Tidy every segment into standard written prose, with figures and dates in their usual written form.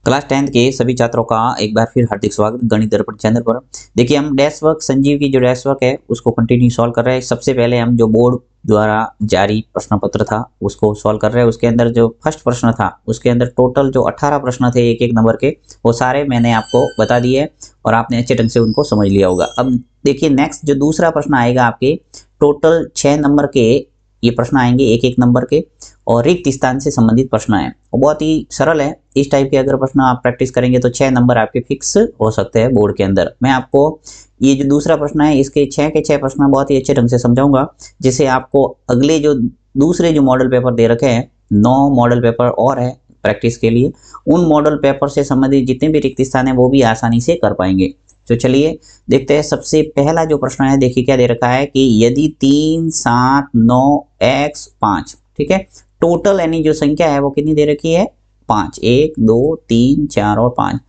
Class 10th के सभी छात्रों का एक बार फिर हार्दिक स्वागत गणित दर्पण चैनल पर। देखिए हम डैश वर्क संजीव की जो डैश वर्क है उसको कंटिन्यू सॉल्व कर रहे हैं। सबसे पहले हम जो बोर्ड द्वारा जारी प्रश्न पत्र था उसको सॉल्व कर रहे हैं। उसके अंदर जो फर्स्ट प्रश्न था उसके अंदर टोटल जो 18 प्रश्न थे एक एक नंबर के, वो सारे मैंने आपको बता दिए और आपने अच्छे ढंग से उनको समझ लिया होगा। अब देखिए नेक्स्ट जो दूसरा प्रश्न आएगा आपके, टोटल 6 नंबर के ये प्रश्न आएंगे एक एक नंबर के और रिक्त स्थान से संबंधित प्रश्न है। और बहुत ही सरल है, इस टाइप के अगर प्रश्न आप प्रैक्टिस करेंगे तो 6 नंबर आपके फिक्स हो सकते हैं बोर्ड के अंदर। मैं आपको ये जो दूसरा प्रश्न है इसके 6 के 6 प्रश्न बहुत ही अच्छे ढंग से समझाऊंगा, जिससे आपको अगले जो दूसरे जो मॉडल पेपर दे रखे हैं 9 मॉडल पेपर और है प्रैक्टिस के लिए, उन मॉडल पेपर से संबंधित जितने भी रिक्त स्थान है वो भी आसानी से कर पाएंगे। तो चलिए देखते हैं। सबसे पहला जो प्रश्न है देखिए क्या दे रखा है कि यदि 3, 7, 9 x 5, ठीक है, टोटल यानी जो संख्या है वो कितनी दे रखी है 5, 1 2 3 4 और 5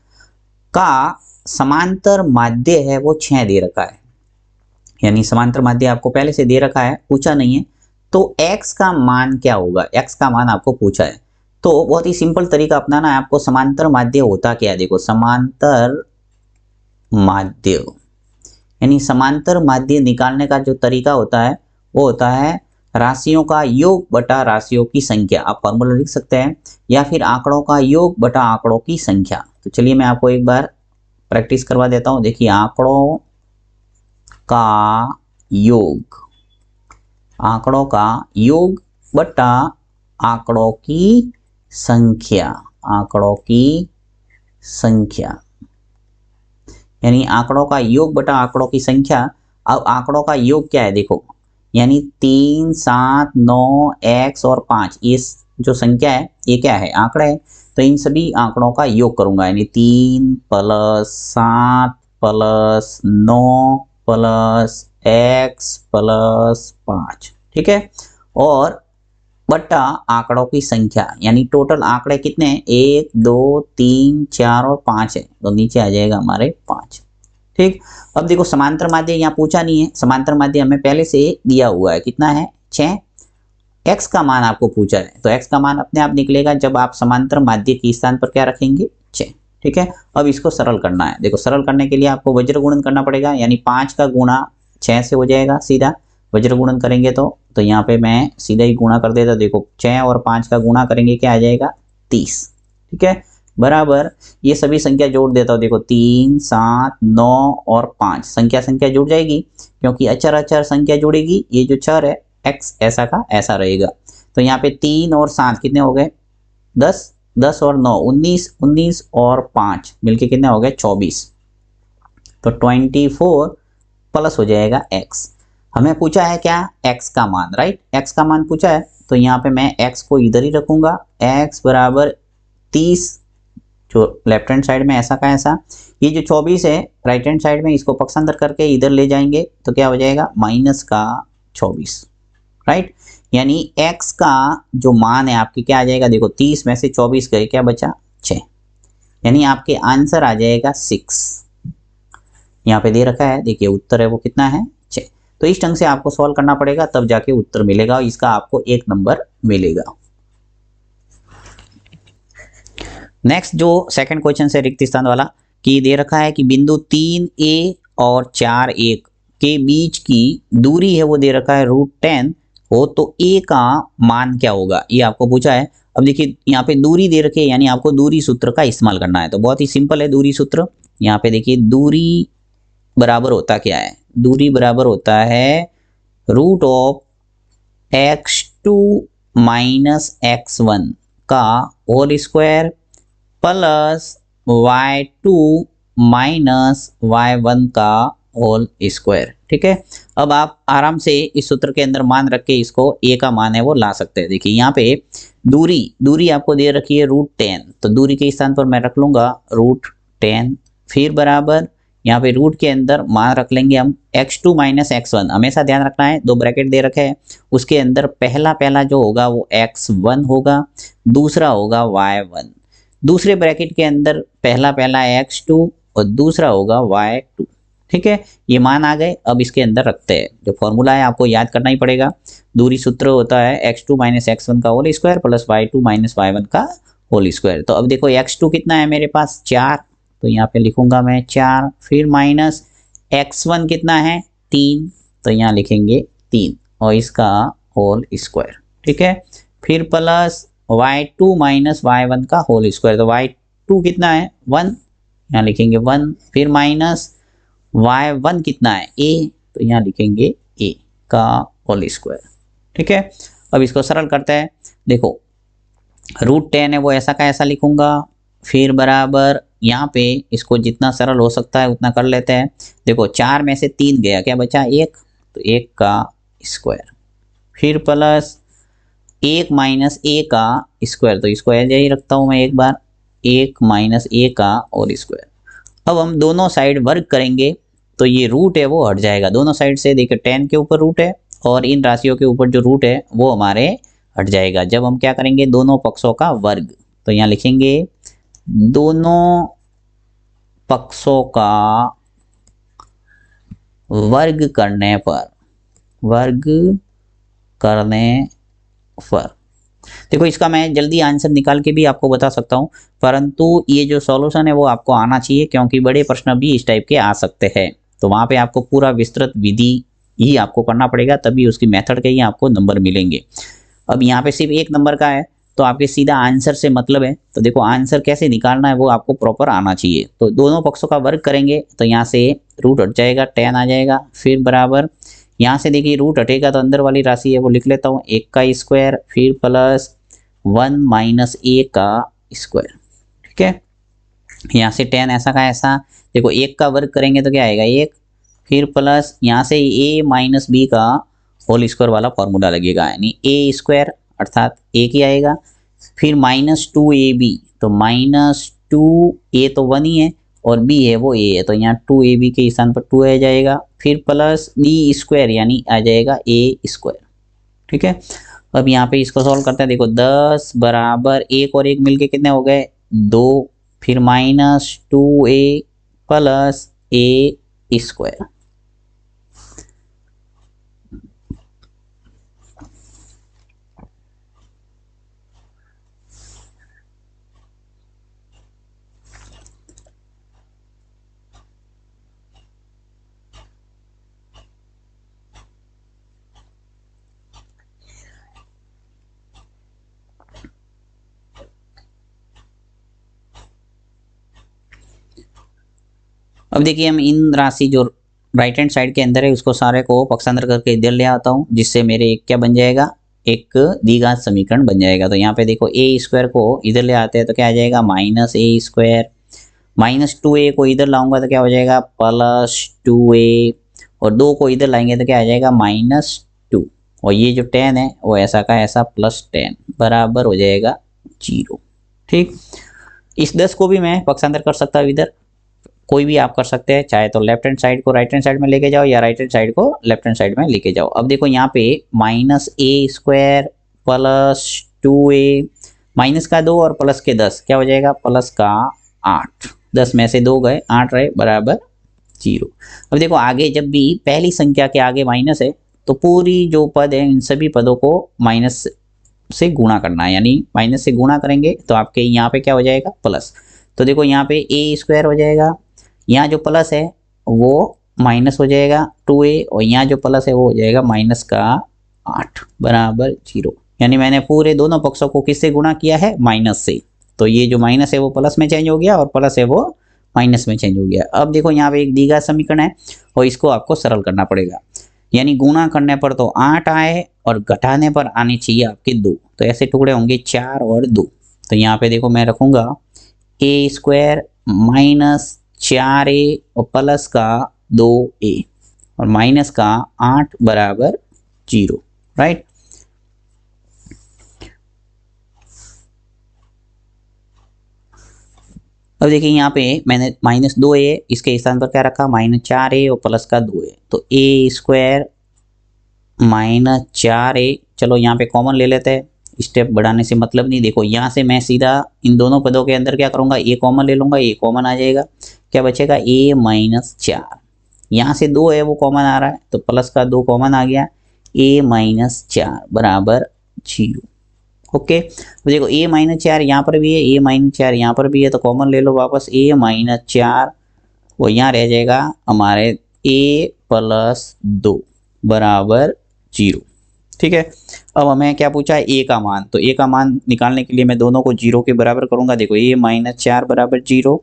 का समांतर माध्य है वो 6 दे रखा है। यानी समांतर माध्य आपको पहले से दे रखा है, पूछा नहीं है, तो x का मान क्या होगा, x का मान आपको पूछा है। तो बहुत ही सिंपल तरीका अपनाना है आपको। समांतर माध्य होता क्या है, देखो समांतर माध्य यानी समांतर माध्य निकालने का जो तरीका होता है वो होता है राशियों का योग बटा राशियों की संख्या। आप फॉर्मूला लिख सकते हैं, या फिर आंकड़ों का योग बटा आंकड़ों की संख्या। तो चलिए मैं आपको एक बार प्रैक्टिस करवा देता हूं। देखिए आंकड़ों का योग बटा आंकड़ों की संख्या, यानी आंकड़ों का योग बटा आंकड़ों की संख्या। अब आंकड़ों का योग क्या है देखो, यानी 3, 7, 9 x और 5, ये जो संख्या है ये क्या है, आंकड़ा है। तो इन सभी आंकड़ों का योग करूंगा, यानी 3 + 7 + 9 + x + 5, ठीक है, और बटा आंकड़ों की संख्या। यानी टोटल आंकड़े कितने हैं 1 2 3 4 और 5 है, तो नीचे आ जाएगा हमारे 5, ठीक। अब देखो समांतर माध्य यहाँ पूछा नहीं है, समांतर माध्य हमें पहले से दिया हुआ है, कितना है 6। x का मान आपको पूछा है, तो x का मान अपने आप निकलेगा जब आप समांतर माध्य के स्थान पर क्या रखेंगे 6, ठीक है। अब इसको सरल करना है। देखो सरल करने के लिए आपको वज्र गुणन करना पड़ेगा, यानी 5 का गुणा 6 से हो जाएगा सीधा। वज्र गुणन करेंगे तो यहाँ पे मैं सीधा ही गुणा कर देता। देखो 6 और 5 का गुणा करेंगे क्या आ जाएगा 30, ठीक है, बराबर ये सभी संख्या जोड़ देता हूँ। देखो 3, 7, 9 और 5 संख्या जुड़ जाएगी, क्योंकि अचर अचर संख्या जुड़ेगी। ये जो चर है x ऐसा का ऐसा रहेगा। तो यहाँ पे 3 और 7 कितने हो गए 10, 10 और 9 19, 19 और 5 मिलके कितने हो गए 24। तो 24 प्लस हो जाएगा x। हमें पूछा है क्या x का मान, राइट, x का मान पूछा है। तो यहाँ पे मैं x को इधर ही रखूंगा, x बराबर 30 जो लेफ्ट हैंड साइड में ऐसा का ऐसा, ये जो 24 है राइट हैंड साइड में इसको पक्षांतर करके इधर ले जाएंगे तो क्या हो जाएगा -24, राइट। यानी x का जो मान है आपकी क्या आ जाएगा, देखो 30 में से 24 गए, क्या बचा 6, यानी आपके आंसर आ जाएगा 6। यहाँ पे दे रखा है, देखिए उत्तर है वो कितना है 6। तो इस ढंग से आपको सॉल्व करना पड़ेगा, तब जाके उत्तर मिलेगा, इसका आपको 1 नंबर मिलेगा। नेक्स्ट जो सेकंड क्वेश्चन है रिक्त स्थान वाला, कि दे रखा है कि बिंदु 3a और 4a के बीच की दूरी है वो दे रखा है √10 हो, तो a का मान क्या होगा, ये आपको पूछा है। अब देखिए यहाँ पे दूरी दे रखी है, यानी आपको दूरी सूत्र का इस्तेमाल करना है। तो बहुत ही सिंपल है दूरी सूत्र। यहाँ पे देखिए दूरी बराबर होता क्या है, दूरी बराबर होता है √x2 - x1 का whole square plus y2 - y1 का होल स्क्वायर, ठीक है। अब आप आराम से इस सूत्र के अंदर मान रख के इसको a का मान है वो ला सकते हैं। देखिए यहाँ पे दूरी आपको दे रखी है √10, तो दूरी के स्थान पर मैं रख लूंगा √10, फिर बराबर यहाँ पे रूट के अंदर मान रख लेंगे हम x2 - x1। हमेशा ध्यान रखना है, 2 ब्रैकेट दे रखे हैं, उसके अंदर पहला जो होगा वो x1 होगा, दूसरा होगा y1। दूसरे ब्रैकेट के अंदर पहला x2 और दूसरा होगा y2, ठीक है। ये मान आ गए, अब इसके अंदर रखते हैं। जो फॉर्मूला है आपको याद करना ही पड़ेगा। दूरी सूत्र होता है x2 - x1 का whole square plus y2 - y1 का होल स्क्वायर। तो अब देखो x2 कितना है मेरे पास 4, तो यहाँ पे लिखूंगा मैं 4, फिर माइनस x1 कितना है 3, तो यहाँ लिखेंगे 3 और इसका होल स्क्वायर। ठीक है, फिर प्लस y2 माइनस y1 का होल स्क्वायर, तो y2 कितना है 1, यहाँ लिखेंगे 1, फिर माइनस y1 कितना है a, तो यहाँ लिखेंगे a का होल स्क्वायर। ठीक है, अब इसको सरल करते हैं। देखो √10 है वो ऐसा का ऐसा लिखूंगा, फिर बराबर यहाँ पे इसको जितना सरल हो सकता है उतना कर लेते हैं। देखो 4 में से 3 गया, क्या बचा 1, तो 1 का स्क्वायर, फिर प्लस 1 माइनस a का स्क्वायर, तो इसको ऐसे ही रखता हूँ मैं एक बार, 1 माइनस a का और स्क्वायर। अब हम दोनों साइड वर्ग करेंगे तो ये रूट है वो हट जाएगा दोनों साइड से। देखिए 10 के ऊपर रूट है और इन राशियों के ऊपर जो रूट है वो हमारे हट जाएगा जब हम क्या करेंगे दोनों पक्षों का वर्ग। तो यहाँ लिखेंगे दोनों पक्षों का वर्ग करने पर देखो इसका मैं जल्दी आंसर निकाल के भी आपको बता सकता हूं, परंतु ये जो सॉल्यूशन है वो आपको आना चाहिए क्योंकि बड़े प्रश्न भी इस टाइप के आ सकते हैं। तो वहां पे आपको पूरा विस्तृत विधि ही आपको करना पड़ेगा, तभी उसकी मेथड के ही आपको नंबर मिलेंगे। अब यहाँ पे सिर्फ 1 नंबर का है तो आपके सीधा आंसर से मतलब है। तो देखो आंसर कैसे निकालना है वो आपको प्रॉपर आना चाहिए। तो दोनों पक्षों का वर्ग करेंगे तो यहाँ से रूट हट जाएगा, 10 आ जाएगा, फिर बराबर यहाँ से देखिए रूट हटेगा तो अंदर वाली राशि है वो लिख लेता हूँ 1 का स्क्वायर, फिर प्लस 1 माइनस a का स्क्वायर। ठीक है, यहाँ से 10 ऐसा का ऐसा, देखो 1 का वर्ग करेंगे तो क्या आएगा 1, फिर प्लस यहाँ से a माइनस b का होल स्क्वायर वाला फॉर्मूला लगेगा, यानी a स्क्वायर अर्थात 1 ही आएगा, फिर माइनस 2ab, तो माइनस 2a तो 1 ही है और b है वो a है, तो यहाँ 2ab के स्थान पर 2 आ जाएगा, फिर प्लस b स्क्वायर यानी आ जाएगा a स्क्वायर। ठीक है, अब यहाँ पे इसको सॉल्व करते हैं। देखो 10 बराबर 1 और 1 मिलके कितने हो गए 2, फिर minus 2a plus a square. अब देखिए हम इन राशि जो राइट हैंड साइड के अंदर है उसको सारे को पक्षांतर करके इधर ले आता हूँ, जिससे मेरे एक क्या बन जाएगा एक द्विघात समीकरण बन जाएगा। तो यहाँ पे देखो a स्क्वायर को इधर ले आते हैं तो क्या आ जाएगा minus a square, minus 2a को इधर लाऊंगा तो क्या हो जाएगा प्लस 2a, और 2 को इधर लाएंगे तो क्या आ जाएगा -2, और ये जो 10 है वो ऐसा का ऐसा प्लस 10 बराबर हो जाएगा 0। ठीक, इस 10 को भी मैं पक्षांतर कर सकता हूँ इधर, कोई भी आप कर सकते हैं, चाहे तो लेफ्ट हैंड साइड को राइट हैंड साइड में लेके जाओ या राइट हैंड साइड को लेफ्ट हैंड साइड में लेके जाओ। अब देखो यहाँ पे minus a square plus 2a, minus का 2 और प्लस के 10 क्या हो जाएगा प्लस का 8, 10 में से 2 गए 8 रहे बराबर 0। अब देखो आगे जब भी पहली संख्या के आगे माइनस है तो पूरी जो पद है इन सभी पदों को माइनस से गुणा करना है, यानी माइनस से गुणा करेंगे तो आपके यहाँ पे क्या हो जाएगा प्लस। तो देखो यहाँ पे a स्क्वायर हो जाएगा, यहाँ जो प्लस है वो माइनस हो जाएगा 2a, और यहाँ जो प्लस है वो हो जाएगा माइनस का 8 बराबर 0, यानी मैंने पूरे दोनों पक्षों को किससे गुणा किया है माइनस से। तो ये जो माइनस है वो प्लस में चेंज हो गया और प्लस है वो माइनस में चेंज हो गया। अब देखो यहाँ पे एक द्विघात समीकरण है और इसको आपको सरल करना पड़ेगा, यानी गुणा करने पर तो 8 आए और घटाने पर आने चाहिए आपके 2, तो ऐसे टुकड़े होंगे 4 और 2। तो यहाँ पे देखो मैं रखूंगा a स्क्वायर माइनस 4a और प्लस का 2a और माइनस का 8 बराबर 0, राइट। अब देखिए यहाँ पे मैंने माइनस 2a इसके स्थान पर क्या रखा -4a और प्लस का 2a, तो a स्क्वायर -4a, चलो यहाँ पे कॉमन ले लेते हैं, स्टेप बढ़ाने से मतलब नहीं। देखो यहाँ से मैं सीधा इन दोनों पदों के अंदर क्या करूँगा a कॉमन ले लूँगा, a कॉमन आ जाएगा, क्या बचेगा a-4, यहाँ से 2 है वो कॉमन आ रहा है तो प्लस का 2 कॉमन आ गया, a-4 बराबर 0। ओके, तो देखो a माइनस 4 यहाँ पर भी है, a माइनस 4 यहाँ पर भी है, तो कॉमन ले लो वापस, a माइनस 4 वो यहाँ रह जाएगा हमारे a प्लस 2 बराबर 0। ठीक है, अब हमें क्या पूछा है, a का मान, तो a का मान निकालने के लिए मैं दोनों को 0 के बराबर करूंगा। देखो a माइनस 4 बराबर 0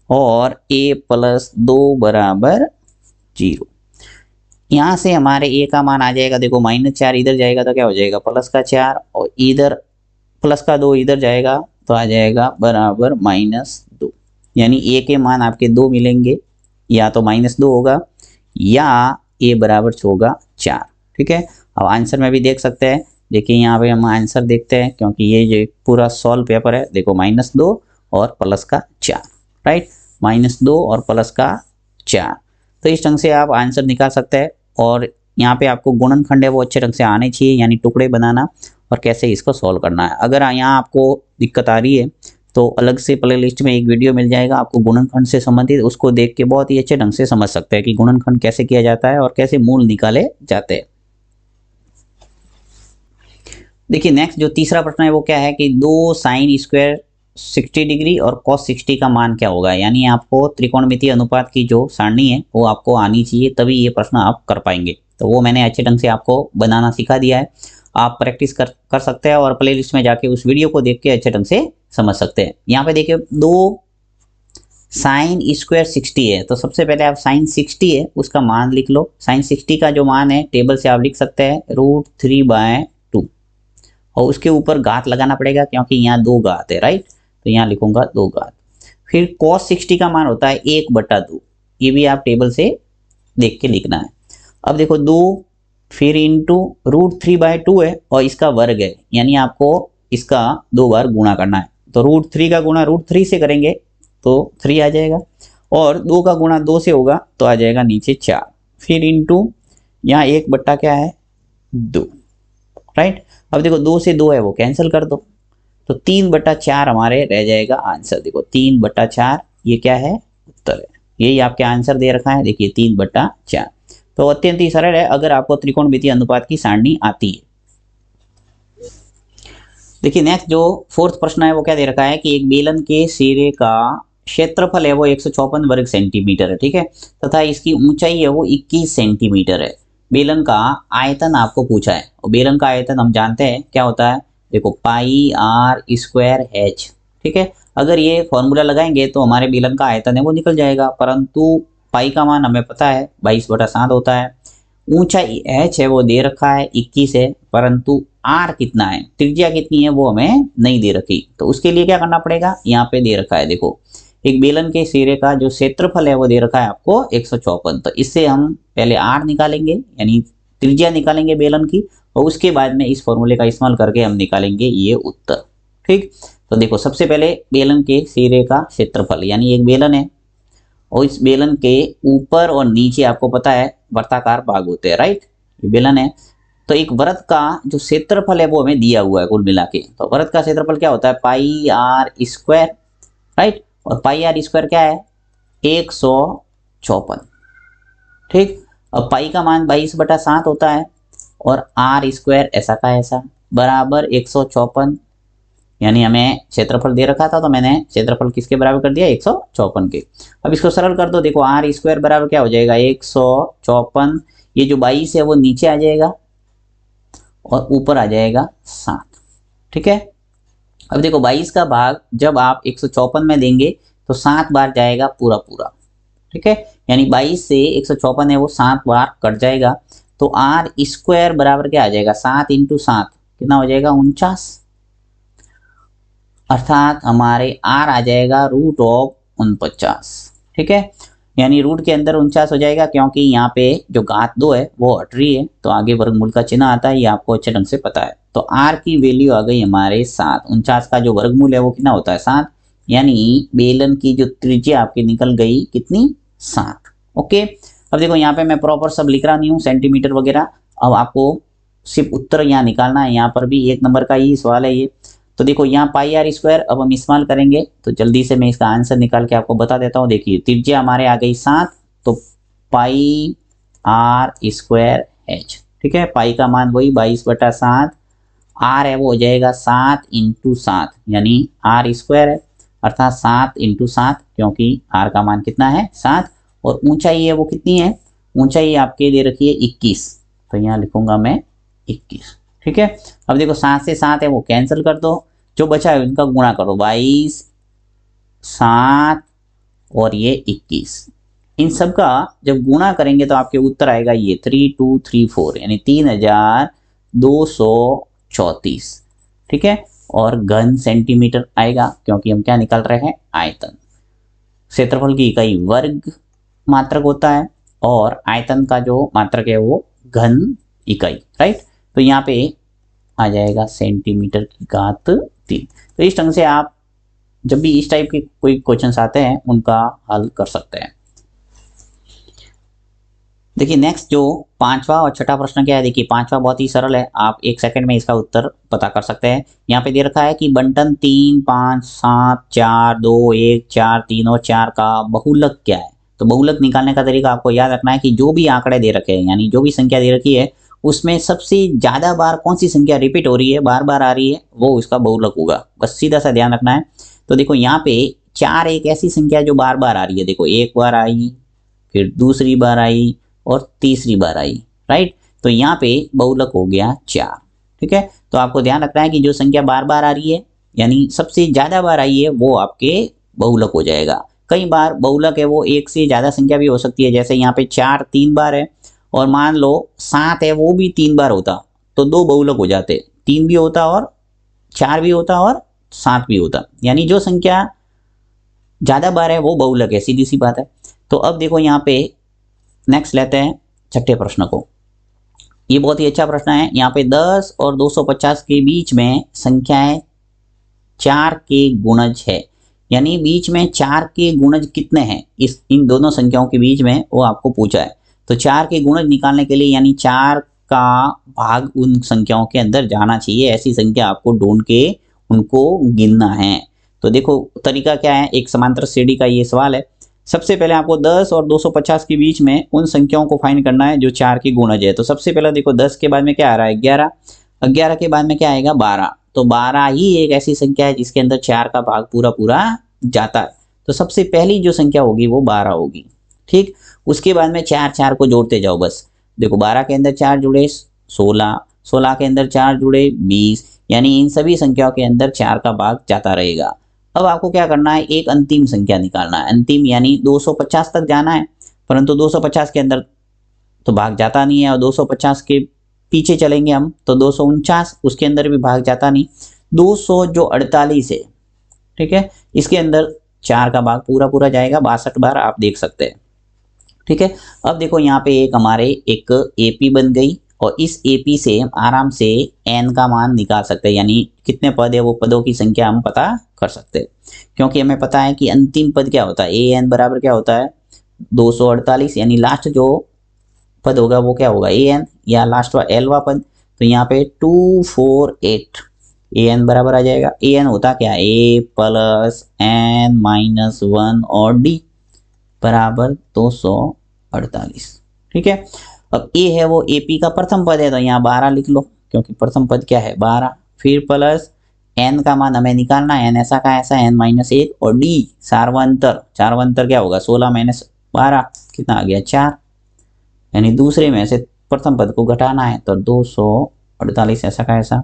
और a प्लस 2 बराबर 0। यहाँ से हमारे a का मान आ जाएगा, देखो माइनस 4 इधर जाएगा तो क्या हो जाएगा प्लस का 4, और इधर प्लस का 2 इधर जाएगा तो आ जाएगा बराबर -2। यानी a के मान आपके 2 मिलेंगे, या तो -2 होगा या a बराबर होगा 4। ठीक है, अब आंसर में भी देख सकते हैं, देखिए यहाँ पे हम आंसर देखते हैं, क्योंकि ये जो पूरा सॉल्व पेपर है, देखो -2 और प्लस का 4, राइट, -2 और प्लस का 4। तो इस ढंग से आप आंसर निकाल सकते हैं। और यहाँ पे आपको गुणनखंड है वो अच्छे ढंग से आने चाहिए, यानी टुकड़े बनाना और कैसे इसको सॉल्व करना है। अगर यहाँ आपको दिक्कत आ रही है तो अलग से प्लेलिस्ट में एक वीडियो मिल जाएगा आपको गुणनखंड से संबंधित, उसको देख के बहुत ही अच्छे ढंग से समझ सकते हैं कि गुणनखंड कैसे किया जाता है और कैसे मूल निकाले जाते हैं। देखिए नेक्स्ट जो तीसरा प्रश्न है वो क्या है कि 2 साइन स्क्वायर 60 डिग्री और कॉस 60 का मान क्या होगा। यानी आपको त्रिकोणमितीय अनुपात की जो सारणी है वो आपको आनी चाहिए, तभी ये प्रश्न आप कर पाएंगे। तो वो मैंने अच्छे ढंग से आपको बनाना सिखा दिया है, आप प्रैक्टिस कर सकते हैं और प्लेलिस्ट में जाके उस वीडियो को देख के अच्छे ढंग से समझ सकते हैं। यहाँ पे देखिए 2 साइन स्क्वायर 60 है, तो सबसे पहले आप साइन 60 है उसका मान लिख लो। साइन 60 का जो मान है टेबल से आप लिख सकते हैं √3/2, और उसके ऊपर घात लगाना पड़ेगा क्योंकि यहाँ 2 घात है, राइट, तो यहाँ लिखूंगा 2 घात। फिर cos 60 का मान होता है 1/2, ये भी आप टेबल से देख के लिखना है। अब देखो 2 फिर इंटू √3/2 है और इसका वर्ग है, यानी आपको इसका 2 बार गुणा करना है। तो √3 का गुणा √3 से करेंगे तो 3 आ जाएगा, और 2 का गुणा 2 से होगा तो आ जाएगा नीचे 4, फिर इंटू यहाँ 1 क्या है 2, राइट। अब देखो 2 से 2 है वो कैंसिल कर दो, तो 3/4 हमारे रह जाएगा आंसर। देखो 3/4 ये क्या है उत्तर है, यही आपके आंसर दे रखा है, देखिए 3/4। तो अत्यंत ही सरल है अगर आपको त्रिकोणमितीय अनुपात की सारणी आती है। देखिए नेक्स्ट जो फोर्थ प्रश्न है वो क्या दे रखा है कि एक बेलन के सिरे का क्षेत्रफल है वो 154 वर्ग सेंटीमीटर है, ठीक है, तथा इसकी ऊंचाई है वो 21 सेंटीमीटर है। बेलन का आयतन आपको पूछा है, और बेलन का आयतन हम जानते हैं क्या होता है, देखो πr²h, ठीक है। अगर ये फॉर्मूला लगाएंगे तो हमारे बेलन का आयतन है वो निकल जाएगा, परंतु पाई का मान हमें पता है 22/7 होता है। ऊंचाई h है वो दे रखा है 21 है, परंतु r कितना है, त्रिज्या कितनी है वो हमें नहीं दे रखी। तो उसके लिए क्या करना पड़ेगा, यहाँ पे दे रखा है, देखो एक बेलन के सिरे का जो क्षेत्रफल है वो दे रखा है आपको 154, तो इससे हम पहले r निकालेंगे यानी त्रिज्या निकालेंगे बेलन की, और उसके बाद में इस फॉर्मूले का इस्तेमाल करके हम निकालेंगे ये उत्तर। ठीक, तो देखो सबसे पहले बेलन के सिरे का क्षेत्रफल, यानी एक बेलन है और इस बेलन के ऊपर और नीचे आपको पता है वृत्ताकार भाग होते हैं, राइट, ये बेलन है। तो एक वृत्त का जो क्षेत्रफल है वो हमें दिया हुआ है कुल मिला के, तो वृत्त का क्षेत्रफल क्या होता है πr², राइट, और πr² क्या है 154। ठीक, अब पाई का मान 22/7 होता है और r² ऐसा का ऐसा बराबर 154, यानी हमें क्षेत्रफल दे रखा था तो मैंने क्षेत्रफल किसके बराबर कर दिया 154 के। अब इसको सरल कर दो, देखो r² बराबर क्या हो जाएगा 154, ये जो 22 है वो नीचे आ जाएगा और ऊपर आ जाएगा 7। ठीक है, अब देखो 22 का भाग जब आप 154 में देंगे तो 7 बार जाएगा पूरा पूरा। ठीक है, यानी 22 से 154 है वो 7 बार कट जाएगा, तो r² बराबर क्या आ जाएगा 7 × 7 कितना हो जाएगा 49, अर्थात हमारे r आ जाएगा √49। ठीक है, यानी रूट के अंदर 49 हो जाएगा, क्योंकि यहाँ पे जो घात 2 है वो हट रही है तो आगे वर्गमूल का चिन्ह आता है, ये आपको अच्छे ढंग से पता है। तो r की वैल्यू आ गई हमारे 7, 49 का जो वर्गमूल है वो कितना होता है 7, यानी बेलन की जो त्रिज्या आपकी निकल गई कितनी 7। ओके, अब देखो यहाँ पे मैं प्रॉपर सब लिख रहा नहीं हूँ सेंटीमीटर वगैरह, अब आपको सिर्फ उत्तर यहाँ निकालना है, यहाँ पर भी 1 नंबर का ही सवाल है ये। तो देखो यहाँ πr² अब हम इस्तेमाल करेंगे, तो जल्दी से मैं इसका आंसर निकाल के आपको बता देता हूँ। देखिए त्रिज्या हमारे आ गई 7, तो πr²h, ठीक है, पाई का मान वही 22/7 आर है वो हो जाएगा 7 × 7 यानी आर स्क्वायर है, अर्थात 7 × 7, क्योंकि आर का मान कितना है 7, और ऊंचाई है वो कितनी है, ऊंचाई आपके दे रखी है 21, तो यहाँ लिखूंगा मैं 21। ठीक है, अब देखो 7 से 7 है वो कैंसिल कर दो, जो बचा है उनका गुणा करो, 22, 7 और ये 21, इन सब का जब गुणा करेंगे तो आपके उत्तर आएगा ये 3234 यानी 3234। ठीक है, और घन सेंटीमीटर आएगा, क्योंकि हम क्या निकाल रहे हैं, आयतन। क्षेत्रफल की इकाई वर्ग मात्रक होता है और आयतन का जो मात्रक है वो घन इकाई, राइट। तो यहाँ पे आ जाएगा सेंटीमीटर की घात 3। तो इस ढंग से आप जब भी इस टाइप के कोई क्वेश्चंस आते हैं उनका हल कर सकते हैं। देखिए नेक्स्ट जो पांचवा और छठा प्रश्न क्या है, देखिए पांचवा बहुत ही सरल है, आप 1 सेकंड में इसका उत्तर पता कर सकते हैं। यहाँ पे दे रखा है कि बंटन 3, 5, 7, 4, 2, 1, 4, 3 और 4 का बहुलक क्या है। तो बहुलक निकालने का तरीका आपको याद रखना है कि जो भी आंकड़े दे रखे हैं, यानी जो भी संख्या दे रखी है, उसमें सबसे ज्यादा बार कौन सी संख्या रिपीट हो रही है, बार बार आ रही है, वो उसका बहुलक होगा। बस सीधा सा ध्यान रखना है। तो देखो यहाँ पे 4 एक ऐसी संख्या जो बार बार आ रही है, देखो एक बार आई, फिर दूसरी बार आई और तीसरी बार आई, राइट। तो यहाँ पे बहुलक हो गया 4। ठीक है, तो आपको ध्यान रखना है कि जो संख्या बार बार आ रही है यानी सबसे ज्यादा बार आई है वो आपके बहुलक हो जाएगा। कई बार बहुलक है वो एक से ज्यादा संख्या भी हो सकती है, जैसे यहाँ पे 4 3 बार है और मान लो 7 है वो भी 3 बार होता तो 2 बहुलक हो जाते, 3 भी होता और 4 भी होता और 7 भी होता, यानी जो संख्या ज्यादा बार है वो बहुलक है, सीधी सी बात है। तो अब देखो यहाँ पे नेक्स्ट लेते हैं छठे प्रश्न को। ये बहुत ही अच्छा प्रश्न है। यहाँ पे 10 और 250 के बीच में संख्याएं 4 के गुणज है, यानी बीच में 4 के गुणज कितने हैं, इस इन दोनों संख्याओं के बीच में वो आपको पूछा है। तो 4 के गुणज निकालने के लिए यानी 4 का भाग उन संख्याओं के अंदर जाना चाहिए, ऐसी संख्या आपको ढूंढ के उनको गिनना है। तो देखो तरीका क्या है, एक समांतर श्रेणी का ये सवाल है। सबसे पहले आपको 10 और 250 के बीच में उन संख्याओं को फाइंड करना है जो 4 की गुणज है। तो सबसे पहले देखो 10 के बाद में क्या आ रहा है 11, 11 के बाद में क्या आएगा 12, तो 12 ही एक ऐसी संख्या है जिसके अंदर 4 का भाग पूरा पूरा जाता है। तो सबसे पहली जो संख्या होगी वो 12 होगी। ठीक, उसके बाद में 4 4 को जोड़ते जाओ, बस देखो 12 के अंदर 4 जुड़े 16, 16 के अंदर 4 जुड़े 20, यानी इन सभी संख्याओं के अंदर 4 का भाग जाता रहेगा। अब आपको क्या करना है, एक अंतिम संख्या निकालना है, अंतिम यानी 250 तक जाना है, परंतु 250 के अंदर तो भाग जाता नहीं है, और 250 के पीछे चलेंगे हम तो 249, उसके अंदर भी भाग जाता नहीं। 200 जो 48 है, ठीक है, इसके अंदर 4 का भाग पूरा पूरा जाएगा, 62 बार आप देख सकते हैं। ठीक है, अब देखो यहाँ पे एक हमारे एक एपी बन गई, और इस एपी से हम आराम से एन का मान निकाल सकते हैं, यानी कितने पद है वो पदों की संख्या हम पता कर सकते हैं, क्योंकि हमें पता है कि अंतिम पद क्या होता है, ए एन बराबर क्या होता है 248, यानी लास्ट जो पद होगा वो क्या होगा ए एन, या लास्ट वा एलवा पद। तो यहाँ पे 248 ए एन बराबर आ जाएगा, ए एन होता क्या, ए प्लस एन माइनस 1 और डी बराबर 248। ठीक है, अब ए है वो एपी का प्रथम पद है, तो यहाँ 12 लिख लो, क्योंकि प्रथम पद क्या है 12, फिर प्लस एन का मान हमें निकालना है, एन ऐसा का ऐसा एन माइनस 1, और डी सार्वंतर, सार्वंतर क्या होगा 16 माइनस 12 कितना आ गया 4, यानी दूसरे में से प्रथम पद को घटाना है, तो 248 ऐसा का ऐसा।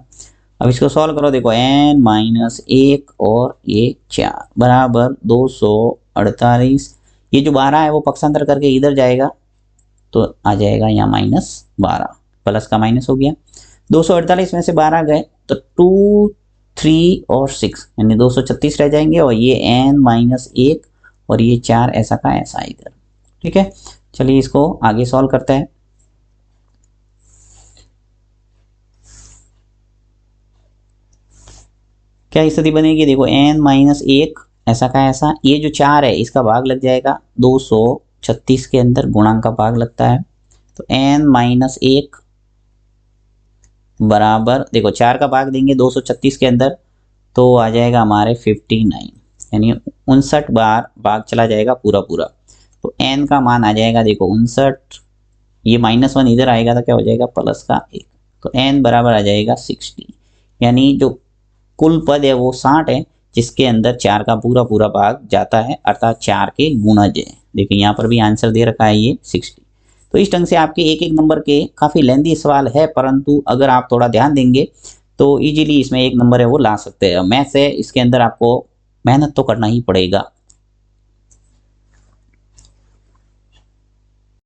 अब इसको सॉल्व करो, देखो एन माइनस 1 और ये 4 बराबर 248, ये जो 12 है वो पक्षांतर करके इधर जाएगा तो आ जाएगा यहाँ -12, प्लस का माइनस हो गया, 248 में से 12 गए तो 2 3 और 6 यानी 236 रह जाएंगे, और ये n माइनस 1 और ये 4 ऐसा का ऐसा इधर। ठीक है, चलिए इसको आगे सॉल्व करते हैं। क्या स्थिति बनेगी, देखो n माइनस 1 ऐसा का ऐसा, ये जो 4 है इसका भाग लग जाएगा 236 के अंदर, गुणांक का भाग लगता है, तो n माइनस 1 बराबर देखो 4 का भाग देंगे 236 के अंदर तो आ जाएगा हमारे 59, यानी 59 बार भाग चला जाएगा पूरा पूरा, तो n का मान आ जाएगा देखो 59, ये -1 इधर आएगा तो क्या हो जाएगा प्लस का 1, तो n बराबर आ जाएगा 60, यानी जो कुल पद है वो 60 है, जिसके अंदर 4 का पूरा पूरा भाग जाता है, अर्थात 4 के गुणज है। देखिए यहाँ पर भी आंसर दे रखा है ये 60। तो इस ढंग से आपके एक एक नंबर के काफ़ी लेंदी सवाल है, परंतु अगर आप थोड़ा ध्यान देंगे तो इजीली इसमें 1 नंबर है वो ला सकते हैं। मैथ्स है, इसके अंदर आपको मेहनत तो करना ही पड़ेगा।